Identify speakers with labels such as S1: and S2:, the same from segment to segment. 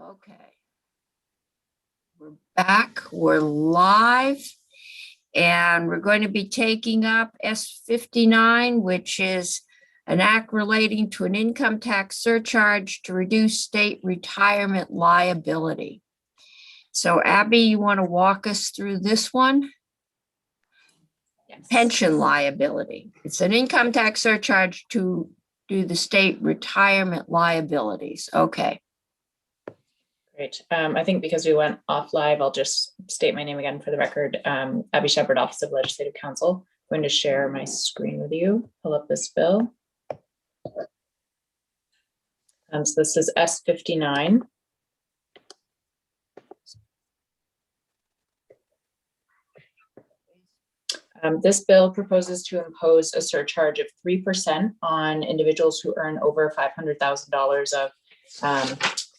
S1: Okay. We're back, we're live, and we're going to be taking up S59, which is an act relating to an income tax surcharge to reduce state retirement liability. So Abby, you want to walk us through this one?
S2: Yes.
S1: Pension liability. It's an income tax surcharge to do the state retirement liabilities. Okay.
S2: Great. I think because we went off live, I'll just state my name again for the record. Abby Shepherd, Office of Legislative Counsel. I'm going to share my screen with you. Pull up this bill. So this is S59. This bill proposes to impose a surcharge of 3% on individuals who earn over $500,000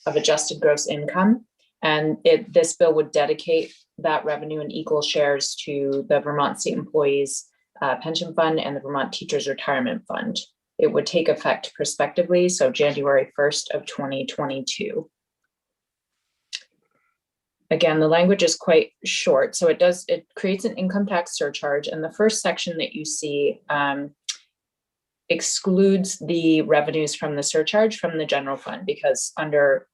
S2: of adjusted gross income. And this bill would dedicate that revenue in equal shares to the Vermont State Employees Pension Fund and the Vermont Teachers Retirement Fund. It would take effect prospectively, so January 1st of 2022. Again, the language is quite short, so it creates an income tax surcharge, and the first section that you see excludes the revenues from the surcharge from the general fund, because under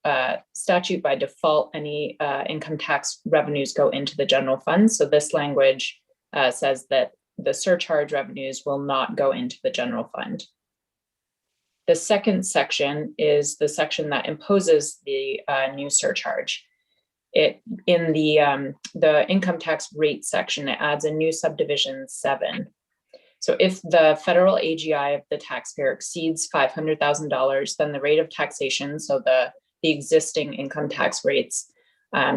S2: statute by default, any income tax revenues go into the general fund. So this language says that the surcharge revenues will not go into the general fund. The second section is the section that imposes the new surcharge. In the income tax rate section, it adds a new subdivision 7. So if the federal AGI of the taxpayer exceeds $500,000, then the rate of taxation, so the existing income tax rates,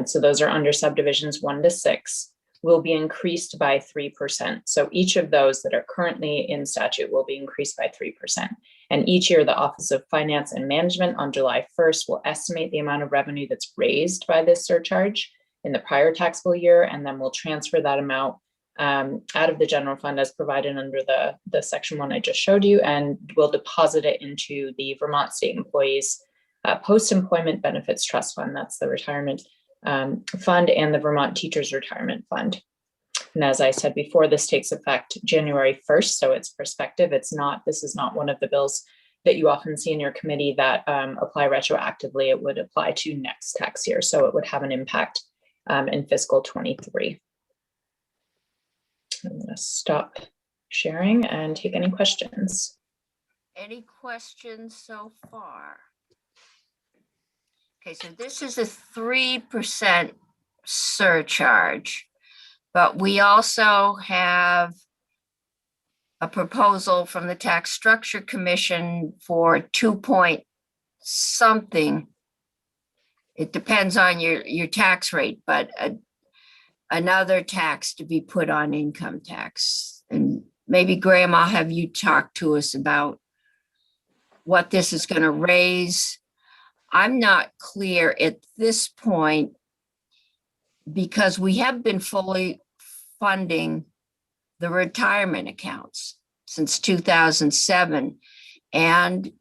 S2: so those are under subdivisions 1 to 6, will be increased by 3%. So each of those that are currently in statute will be increased by 3%. And each year, the Office of Finance and Management on July 1st will estimate the amount of revenue that's raised by this surcharge in the prior taxable year, and then we'll transfer that amount out of the general fund as provided under the section 1 I just showed you, and we'll deposit it into the Vermont State Employees Post-Employment Benefits Trust Fund. That's the retirement fund, and the Vermont Teachers Retirement Fund. And as I said before, this takes effect January 1st, so it's prospective. This is not one of the bills that you often see in your committee that apply retroactively. It would apply to next tax year, so it would have an impact in fiscal 23. I'm going to stop sharing and take any questions.
S1: Any questions so far? Okay, so this is a 3% surcharge, but we also have a proposal from the Tax Structure Commission for 2 point something. It depends on your tax rate, but another tax to be put on income tax. And maybe Graham, I'll have you talk to us about what this is going to raise. I'm not clear at this point because we have been fully funding the retirement accounts since 2007, and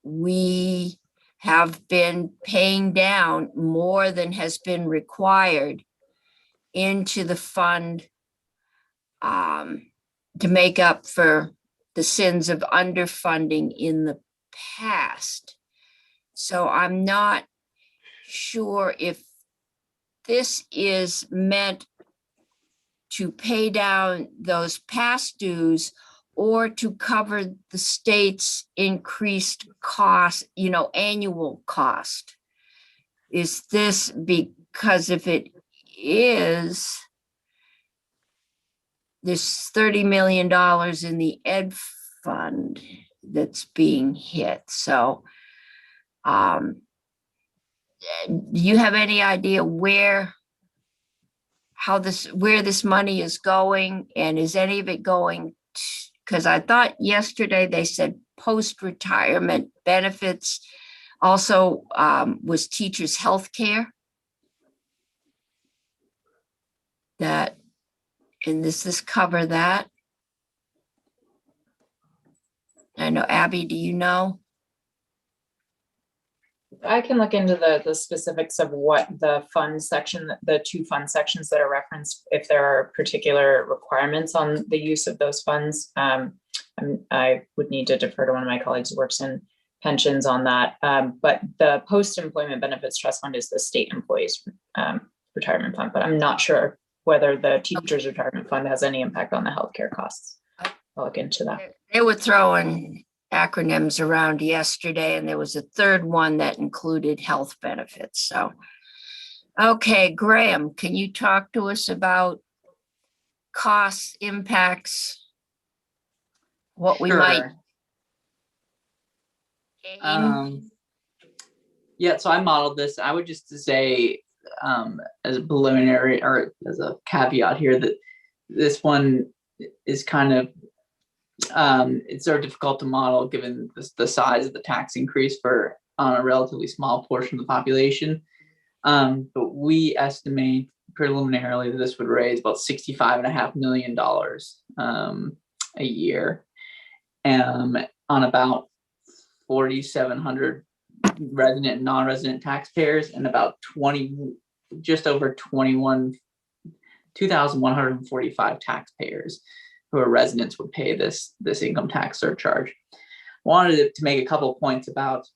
S1: we have been paying down more than has been required into the fund to make up for the sins of underfunding in the past. So I'm not sure if this is meant to pay down those past dues or to cover the state's increased cost, annual cost. Is this because if it is, there's $30 million in the ed fund that's being hit. So do you have any idea where this money is going, and is any of it going because I thought yesterday they said post-retirement benefits also was teachers' health care? And does this cover that? I know, Abby, do you know?
S2: I can look into the specifics of what the fund section, the two fund sections that are referenced, if there are particular requirements on the use of those funds. I would need to defer to one of my colleagues who works in pensions on that. But the post-employment benefits trust fund is the state employees retirement fund, but I'm not sure whether the teacher's retirement fund has any impact on the healthcare costs. I'll look into that.
S1: They were throwing acronyms around yesterday, and there was a third one that included health benefits. So, okay, Graham, can you talk to us about costs, impacts, what we might
S3: Sure.
S1: gain?
S3: Yeah, so I modeled this. I would just say, as a preliminary or as a caveat here, that this one is kind of it's sort of difficult to model given the size of the tax increase for on a relatively small portion of the population. But we estimate preliminarily that this would raise about $65.5 million a year, on about 4,700 resident and non-resident taxpayers, and about just over 2,145 taxpayers who are residents would pay this income tax surcharge. Wanted to make a couple of points about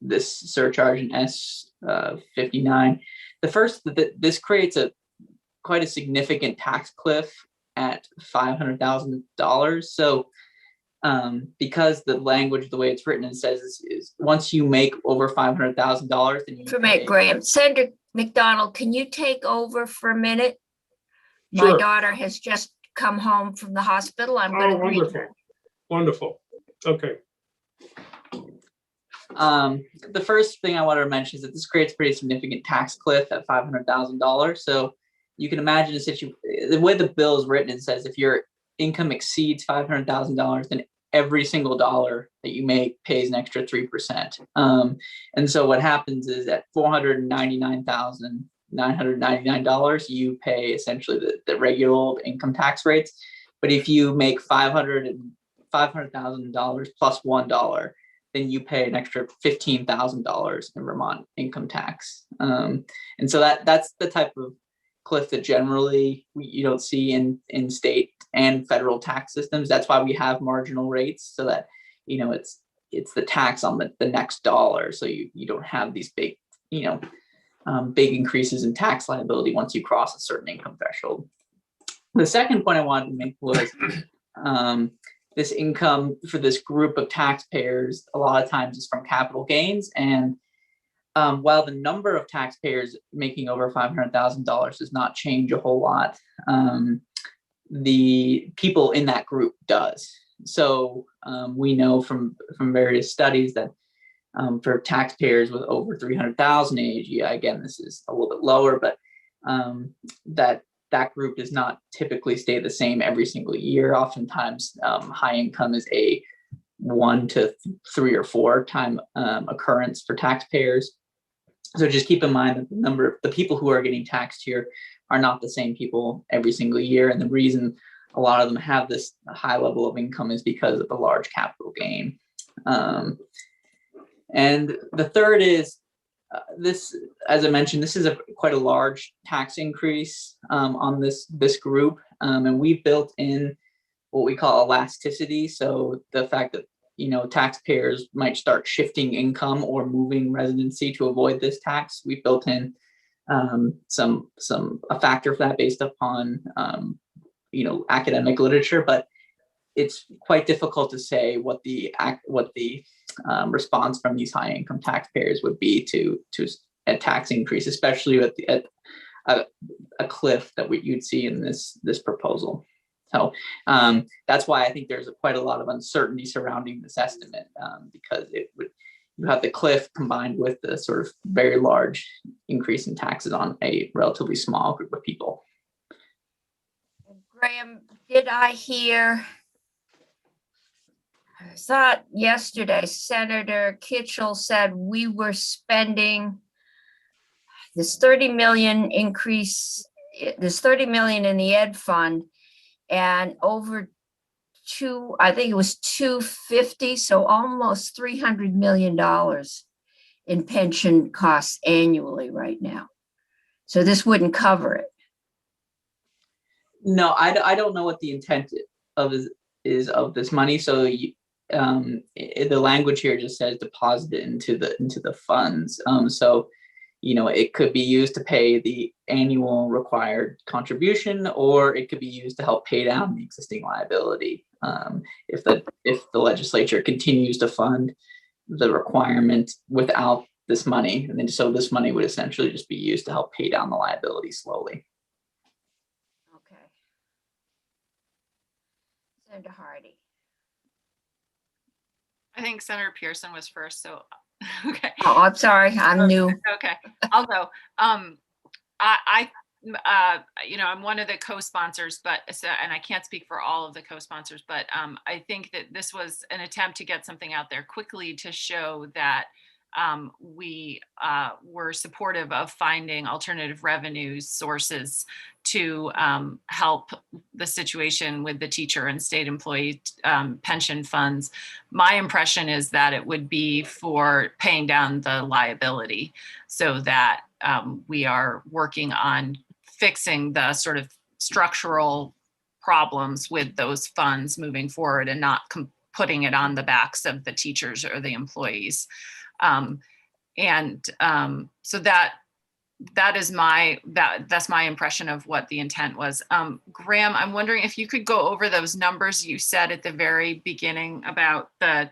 S3: this surcharge in S59. The first, that this creates quite a significant tax cliff at $500,000. So because the language, the way it's written, it says is once you make over $500,000, then you pay.
S1: Graham, Senator McDonald, can you take over for a minute? My
S4: Sure.
S1: daughter has just come home from the hospital. I'm going
S4: Oh,
S1: to greet
S4: wonderful.
S1: her.
S4: Wonderful. Okay.
S3: The first thing I wanted to mention is that this creates a pretty significant tax cliff at $500,000. So you can imagine the way the bill is written, it says if your income exceeds $500,000, then every single dollar that you make pays an extra 3%. And so what happens is at $499,999, you pay essentially the regular old income tax rates. But if you make $500,000 plus $1, then you pay an extra $15,000 in Vermont income tax. And so that's the type of cliff that generally you don't see in state and federal tax systems. That's why we have marginal rates, so that it's the tax on the next dollar. So you don't have these big big increases in tax liability once you cross a certain income threshold. The second point I wanted to make was this income for this group of taxpayers a lot of times is from capital gains. And while the number of taxpayers making over $500,000 does not change a whole lot, the people in that group does. So we know from various studies that for taxpayers with over 300,000 AG, again, this is a little bit lower, but that group does not typically stay the same every single year. Oftentimes, high income is a 1 to 3 or 4 time occurrence for taxpayers. So just keep in mind that the people who are getting taxed here are not the same people every single year. And the reason a lot of them have this high level of income is because of the large capital gain. And the third is this, as I mentioned, this is quite a large tax increase on this group. And we built in what we call elasticity. So the fact that taxpayers might start shifting income or moving residency to avoid this tax, we built in a factor for that based upon academic literature, but it's quite difficult to say what the response from these high income taxpayers would be to a tax increase, especially at a cliff that you'd see in this proposal. So that's why I think there's quite a lot of uncertainty surrounding this estimate, because you have the cliff combined with the sort of very large increase in taxes on a relatively small group of people.
S1: Graham, did I hear? I thought yesterday Senator Kitchell said we were spending this 30 million increase, this 30 million in the ed fund, and over I think it was 250, so almost $300 million in pension costs annually right now. So this wouldn't cover it.
S3: No, I don't know what the intent is of this money. So the language here just says deposit it into the funds. So it could be used to pay the annual required contribution, or it could be used to help pay down the existing liability. If the legislature continues to fund the requirement without this money, and then so this money would essentially just be used to help pay down the liability slowly.
S1: Okay. Senator Hardy.
S5: I think Senator Pearson was first, so, okay.
S1: Oh, I'm sorry, I'm new.
S5: Okay, I'll go. I'm one of the co-sponsors, and I can't speak for all of the co-sponsors, but I think that this was an attempt to get something out there quickly to show that we were supportive of finding alternative revenue sources to help the situation with the teacher and state employee pension funds. My impression is that it would be for paying down the liability so that we are working on fixing the sort of structural problems with those funds moving forward and not putting it on the backs of the teachers or the employees. So that's my impression of what the intent was. Graham, I'm wondering if you could go over those numbers you said at the very beginning about the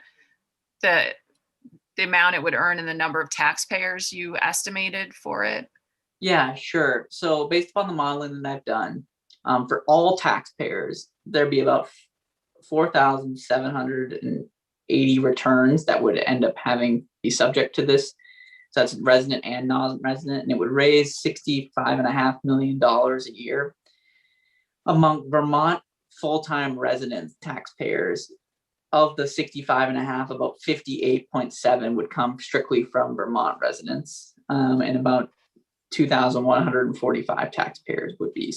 S5: amount it would earn and the number of taxpayers you estimated for it.
S3: Yeah, sure. So based upon the modeling that I've done, for all taxpayers, there'd be about 4,780 returns that would end up be subject to this. So that's resident and non-resident, and it would raise $65.5 million a year. Among Vermont full-time resident taxpayers, of the 65.5, about 58.7 would come strictly from Vermont residents, and about 2,145 taxpayers would be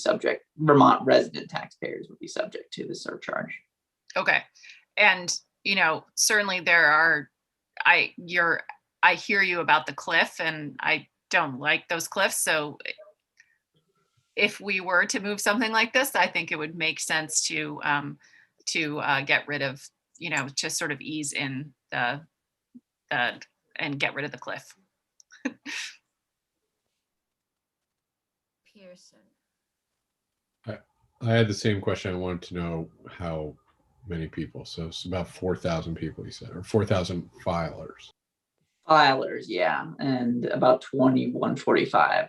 S3: Vermont resident taxpayers would be subject to the surcharge.
S5: Okay. And, certainly there are, I hear you about the cliff, and I don't like those cliffs. So if we were to move something like this, I think it would make sense to get rid of, to sort of ease in and get rid of the cliff.
S1: Pearson.
S6: I had the same question. I wanted to know how many people. So it's about 4,000 people, you said, or 4,000 filers.
S3: Filers, yeah, and about 2,145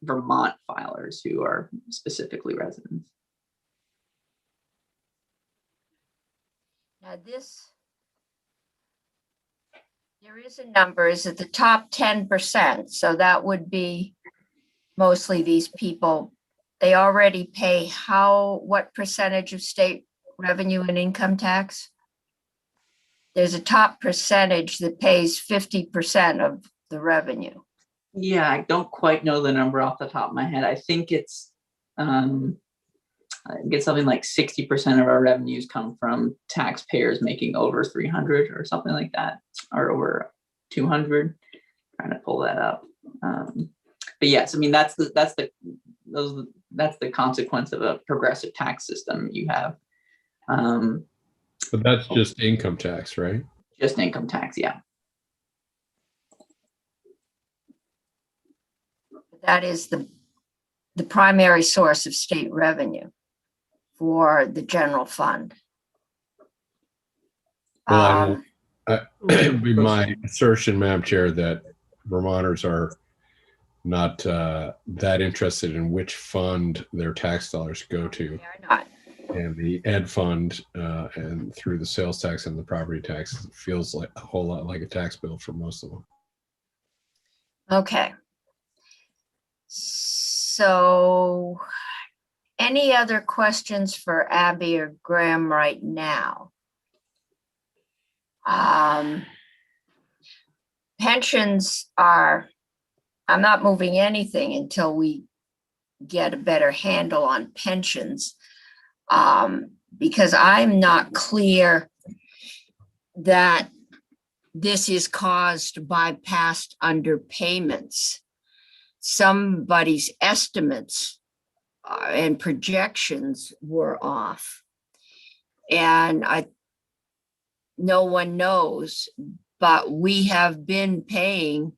S3: Vermont filers who are specifically residents.
S1: Now there is a number, is at the top 10%. So that would be mostly these people. They already pay what percentage of state revenue and income tax? There's a top percentage that pays 50% of the revenue.
S3: Yeah, I don't quite know the number off the top of my head. I think it's something like 60% of our revenues come from taxpayers making over 300 or something like that, or over 200. Trying to pull that up. But yes, I mean that's the consequence of a progressive tax system. You have.
S6: But that's just income tax, right?
S3: Just income tax, yeah.
S1: That is the primary source of state revenue for the general fund.
S6: Well, it would be my assertion, Madam Chair, that Vermonters are not that interested in which fund their tax dollars go to.
S1: They are not.
S6: And the ed fund and through the sales tax and the property tax feels like a whole lot like a tax bill for most of them.
S1: Okay. So any other questions for Abby or Graham right now? Pensions I'm not moving anything until we get a better handle on pensions. because I'm not clear that this is caused by past underpayments. Somebody's estimates and projections were off. And no one knows, but we have been paying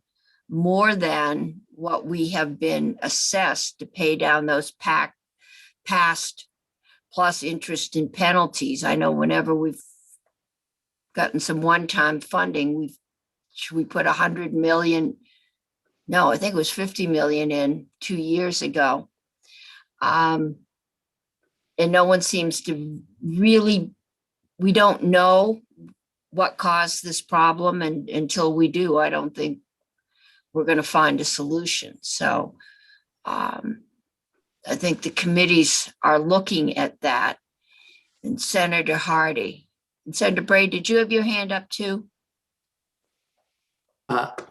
S1: more than what we have been assessed to pay down those past plus interest and penalties. I know whenever we've gotten some one-time funding, we put 100 million, no, I think it was 50 million in 2 years ago. And no one seems to really, we don't know what caused this problem, and until we do, I don't think we're going to find a solution. So I think the committees are looking at that. And Senator Hardy and Senator Bray, did you have your hand up too?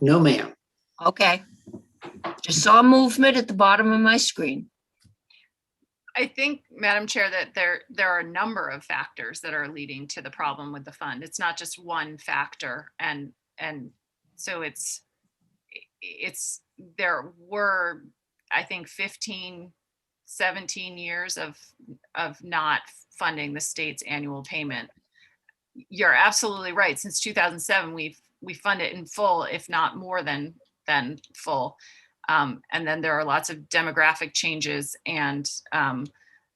S7: No, ma'am.
S1: Okay. Just saw movement at the bottom of my screen.
S5: I think, Madam Chair, that there are a number of factors that are leading to the problem with the fund. It's not just one factor. And so there were, I think, 15, 17 years of not funding the state's annual payment. You're absolutely right. Since 2007, we fund it in full, if not more than full. And then there are lots of demographic changes and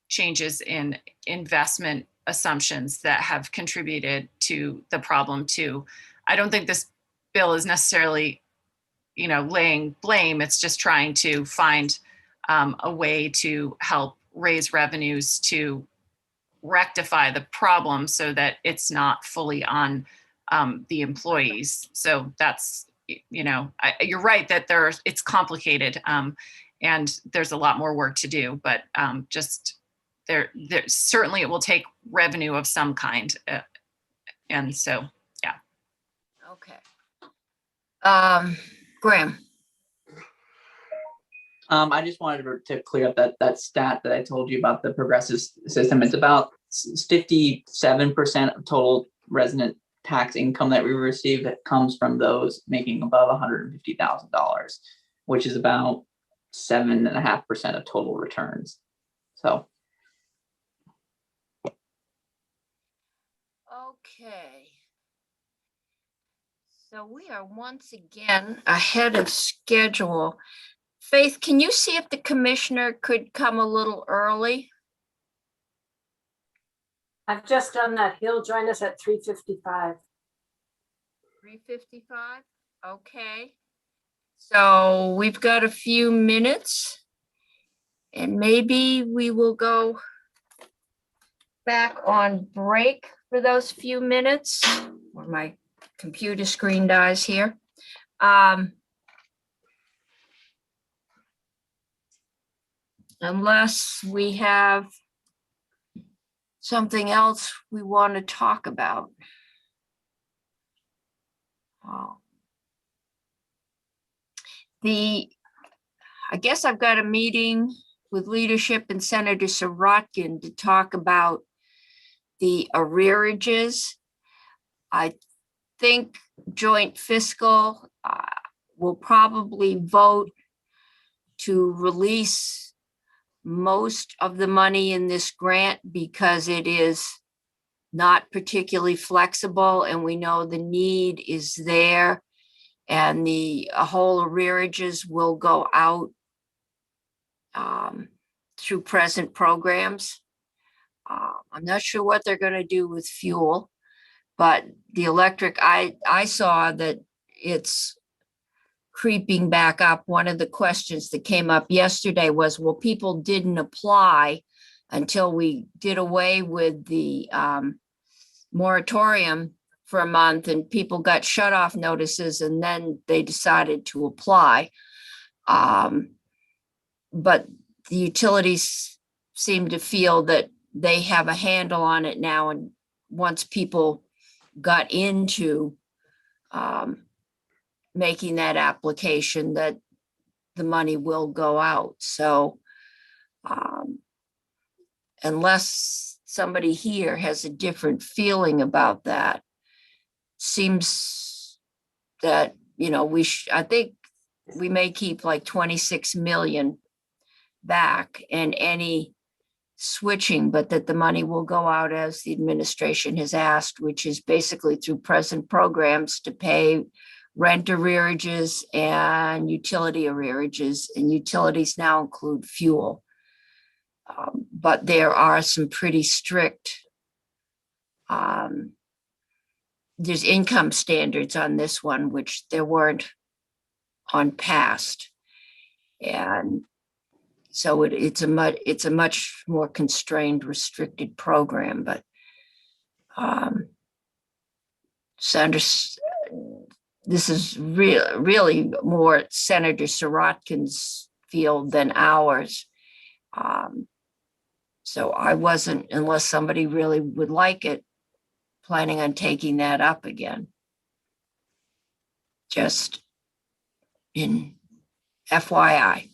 S5: changes in investment assumptions that have contributed to the problem too. I don't think this bill is necessarily, laying blame. It's just trying to find a way to help raise revenues to rectify the problem so that it's not fully on the employees. So that's, you're right that it's complicated and there's a lot more work to do, but just there certainly it will take revenue of some kind. And so, yeah.
S1: Okay. Graham.
S3: I just wanted to clear up that stat that I told you about the progressive system. It's about 57% of total resident tax income that we receive that comes from those making above $150,000, which is about 7.5% of total returns. So.
S1: Okay. So we are once again ahead of schedule. Faith, can you see if the commissioner could come a little early?
S8: I've just done that. He'll join us at 3:55.
S1: 3:55? Okay. So we've got a few minutes and maybe we will go back on break for those few minutes or my computer screen dies here. Unless we have something else we want to talk about. I guess I've got a meeting with leadership and Senator Sirotkin to talk about the arrearages. I think joint fiscal will probably vote to release most of the money in this grant because it is not particularly flexible and we know the need is there and the whole arrearages will go out through present programs. I'm not sure what they're going to do with fuel, but the electric, I saw that it's creeping back up. One of the questions that came up yesterday was, well, people didn't apply until we did away with the moratorium for a month and people got shut off notices and then they decided to apply. But the utilities seem to feel that they have a handle on it now. And once people got into making that application, that the money will go out. So unless somebody here has a different feeling about that. Seems that, I think we may keep like 26 million back and any switching, but that the money will go out as the administration has asked, which is basically through present programs to pay rent arrearages and utility arrearages, and utilities now include fuel. But there are some pretty strict, there's income standards on this one, which there weren't on past. And so it's a much more constrained, restricted program, but Senator, this is really more Senator Sirotkin's field than ours. So I wasn't, unless somebody really would like it, planning on taking that up again. Just in FYI.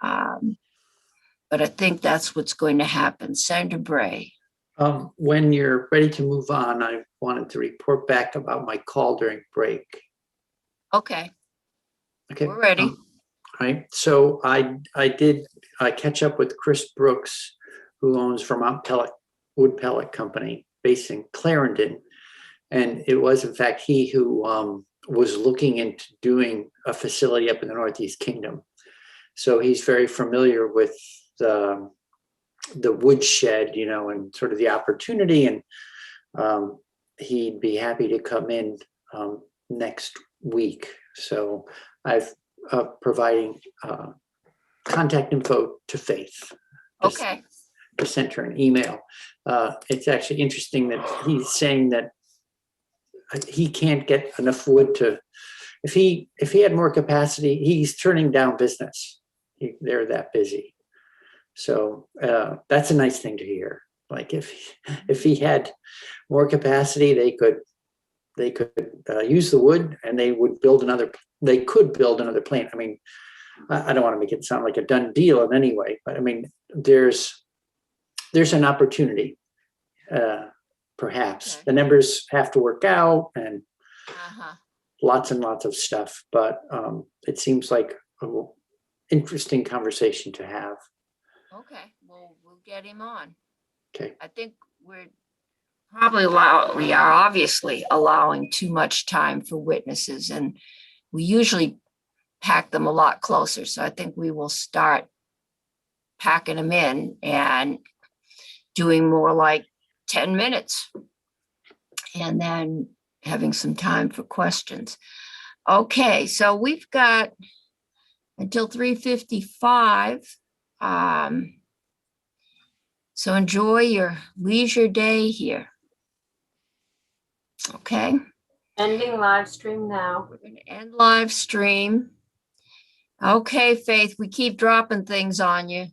S1: But I think that's what's going to happen. Senator Bray.
S7: When you're ready to move on, I wanted to report back about my call during break.
S1: Okay,
S7: Okay.
S1: we're ready.
S7: Right. So I did catch up with Chris Brooks, who owns Vermont Wood Pellet Company based in Clarendon. And it was, in fact, he who was looking into doing a facility up in the Northeast Kingdom. So he's very familiar with the woodshed, and sort of the opportunity. And he'd be happy to come in next week. So I've providing contact info to Faith.
S1: Okay,
S7: I sent her an email. It's actually interesting that he's saying that he can't get enough wood to, if he had more capacity, he's turning down business. They're that busy. So that's a nice thing to hear. Like if he had more capacity, they could use the wood and they could build another plant. I mean, I don't want to make it sound like a done deal in any way, but I mean, there's an opportunity, perhaps.
S1: Okay.
S7: The numbers have to work out and
S1: uh-huh.
S7: lots and lots of stuff, but it seems like an interesting conversation to have.
S1: Okay, well, we'll get him on.
S7: Okay.
S1: I think we are obviously allowing too much time for witnesses, and we usually pack them a lot closer. So I think we will start packing them in and doing more like 10 minutes and then having some time for questions. Okay, so we've got until 3:55. So enjoy your leisure day here. Okay,
S8: Ending live stream now.
S1: we're going to end live stream. Okay, Faith, we keep dropping things on you.